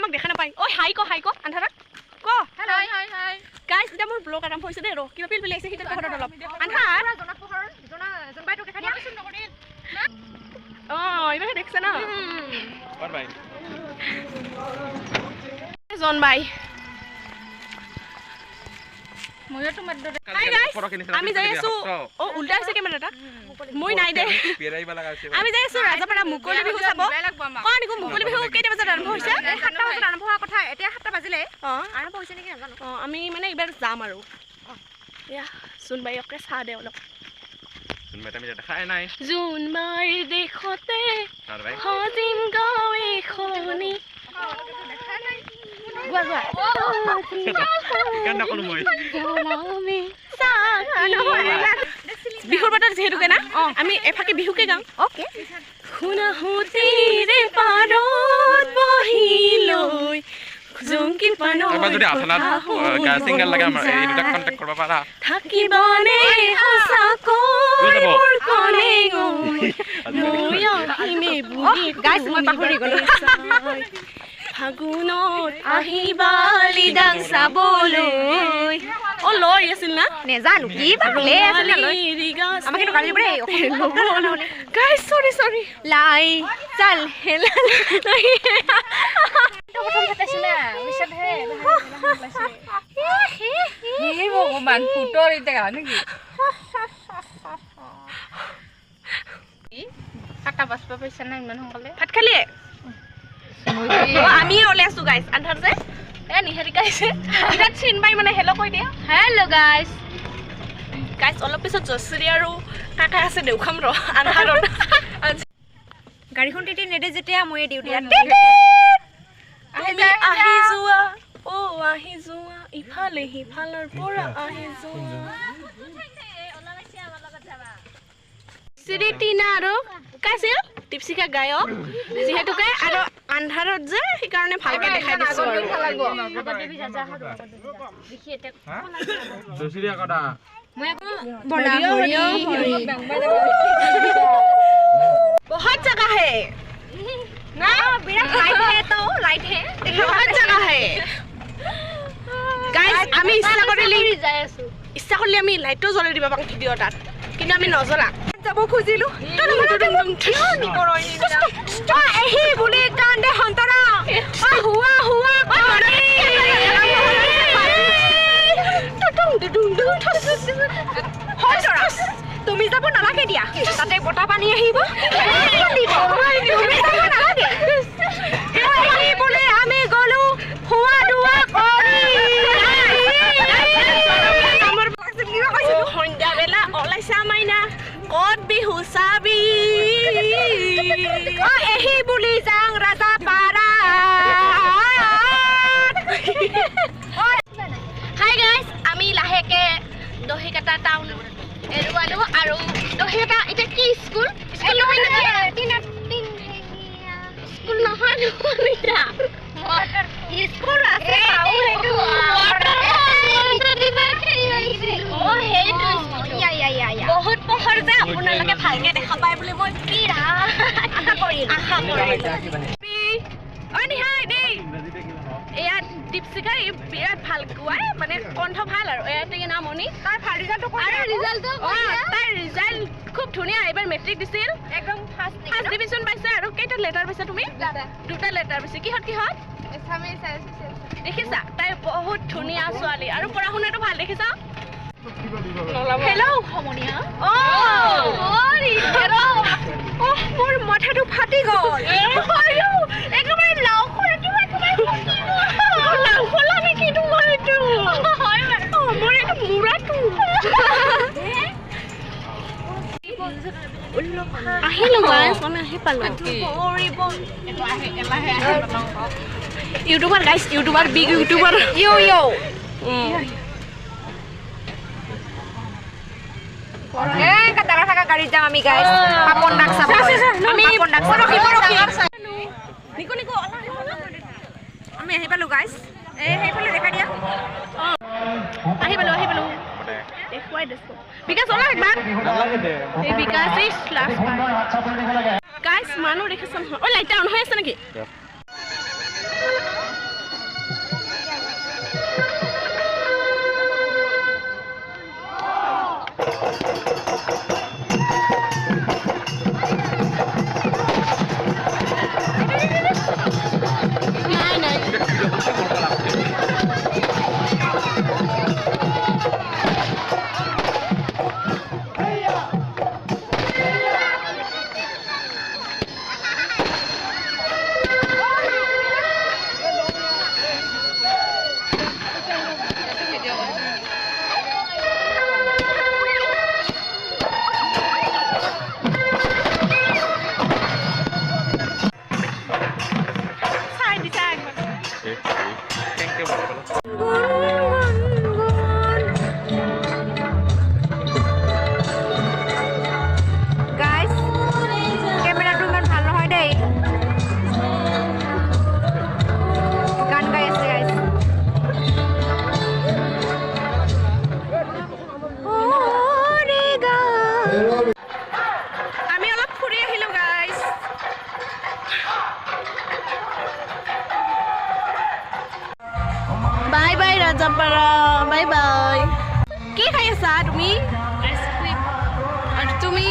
আমাক দেখা নাপায় ঐ হাই ক আন্ধাৰত ক হাই গাইস এটা মোৰ ব্লগ আৰম্ভ হৈছে দে ৰ কিবা পিল পিলাইছে হিতে ঘৰত অলপ আন্ধাৰ জনা পোহৰ জন বাইটো দেখা দিয়া শুন নকৰিল এইবাৰ দেখছ না কোন ভাই জন ভাই মইতো মাদ্দ হাই গাইস আমি যাই আছো উল্টা হৈছে কেমেৰাটা মই নাই দে পেৰাইবা লাগা আছে আমি যাই আছো ৰাজাপাৰা মুকলি বিহু চাব কোন নিকো মুকলি বিহু কেইটা বজাত আৰম্ভ হৈছে 7টা বজাত আৰম্ভ হোৱা কথা এতিয়া 7টা বাজিলে আৰম্ভ হৈছে নেকি নাজানো আমি মানে এইবাৰ যাম আৰু ইয়া জোনবাইকে চাহ দে অলপ জোনবাই আমি দেখাই নাই জোনবাই দেখতে আৰু ভাই হজিম গাৱে খনি দেখা নাই গোৱা কেন নকৰো মই বিহুৰ বতৰ যেহেতুকে না আমি এফাকে বিহুকে গাম ওকে শুনা হুতিৰে পাৰত বহিলৈ জুংকি পানৰ এবাৰ যদি আছনাত সিঙ্গাৰ লাগে আমাৰ এই দুটা কন্টাক্ট কৰিব পাৰা থাকিবনে সঁচাকৈ মোৰ কলে গৈ আহিমে বুলি গাইস মই পাহৰি গলো ফাগুনত আহিবা লিডাং চাবলৈ লৈ আছিল না নেজানো কি বাকলে আছিল লৈ আমাক কিন্তু গালি বৰে গাইস সৰি লাই চাল হেলা প্ৰথম ফটাইছিল না পিছত হে হে ভগৱান ফুটৰ ইতে গা নেকি কাটা বাসবা পইচা নাই ইমান সকলে ভাত খালি আমি ওলাইছো গাইস আন্ধাৰ যে নিহাৰিকা আহিছে এটা চিন পাই মানে হেল্ল' কৈ দিয়া হেল্ল' গাইস গাইস অলপ পিছত জশ্ৰী আৰু কাকা আছে দেউখাম ৰ আন্ধাৰত গাড়ীখন তিতি নেদে যেতিয়া মই ডিউটি আহি যোৱা ইফালে সিফালৰ পৰা আহি যোৱা শ্ৰী টিনা আৰু কাছিল টিপচিকা গায়ক যিহেতুকে আৰু আন্ধাৰত যে সেইকাৰণে ভালকে দেখাই দিছো আৰু জসিৰিয়া কথা बहुत जगह है ना বিৰাট লাইট হে তো লাইট হে बहुत जगह है गाइस আমি ইচ্ছা কৰিলে আমি লাইটটো জ্বলাই দিব পাৰোঁ ভিডিঅ' তাত কিন্তু আমি নজ্বলা যাব খুজিলো এহি বুলি কান্দে সন্তৰা হুৱা তুমি যাব নালাগে দিয়া তাতে বতাহ পানী আহিব আমি গলো হুৱা দুৱা কৰি সন্ধ্যা বেলা ওলাইছা মাইনা কত বিহু চাবি এহি বুলি যাং ৰাজা পাৰা হাই গাইস আমি লাহেকে দহিকাটা টাউন এৰুৱালো আৰু দহিকাটা এটা কি স্কুল নহয় স্কুল নহয় স্কুল আছে বহুত পোহৰ যে আপোনালোকে ভালকে দেখা পায় বুলি মই আশা কৰিলো এয়া দীপশিখা বিৰাট ভাল গোৱাই মানে কণ্ঠ ভাল আৰু এয়াতে নামনি তাৰ ৰিজাল্ট খুব ধুনীয়া এইবাৰ মেট্ৰিক দিছিল একদম ফাৰ্ষ্ট ডিভিজন পাইছে আৰু কেইটা লেটাৰ পাইছে তুমি দুটা লেটাৰ পাইছে কিহত দেখিছা তাই বহুত ধুনীয়া ছোৱালী আৰু পঢ়া শুনাটো ভাল দেখিছা হেল্ল' সমনীয়া মোৰ মাথাটো ফাটি গ'ল একেবাৰে লাও খোলা নেকি তোমাৰ এইটো মোৰ এইটো মূৰাটো আহিলো গাইছ আমি আহি পালো ইউটিউবাৰ গাইছ ইউটিউবাৰ বিগ ইউটিউবাৰ কাটাৰা থাকা গাড়ীত যাম আমি গাইস পাপন ডাক চাব আমি পাপন ডাক নিকো আমি আহি পালো গাইস সেইফালে দেখা দিয়া আহি পালো দেখুৱাই দিছো বিকাশ ওলা একবাৰ এই বিকাশ লাষ্ট গাইস মানুহ দেখিছ নহয় লাইট অন হৈ আছে নেকি যাব পাৰা বাই বাই কি খাই আছা তুমি আইচক্ৰীম আৰু তুমি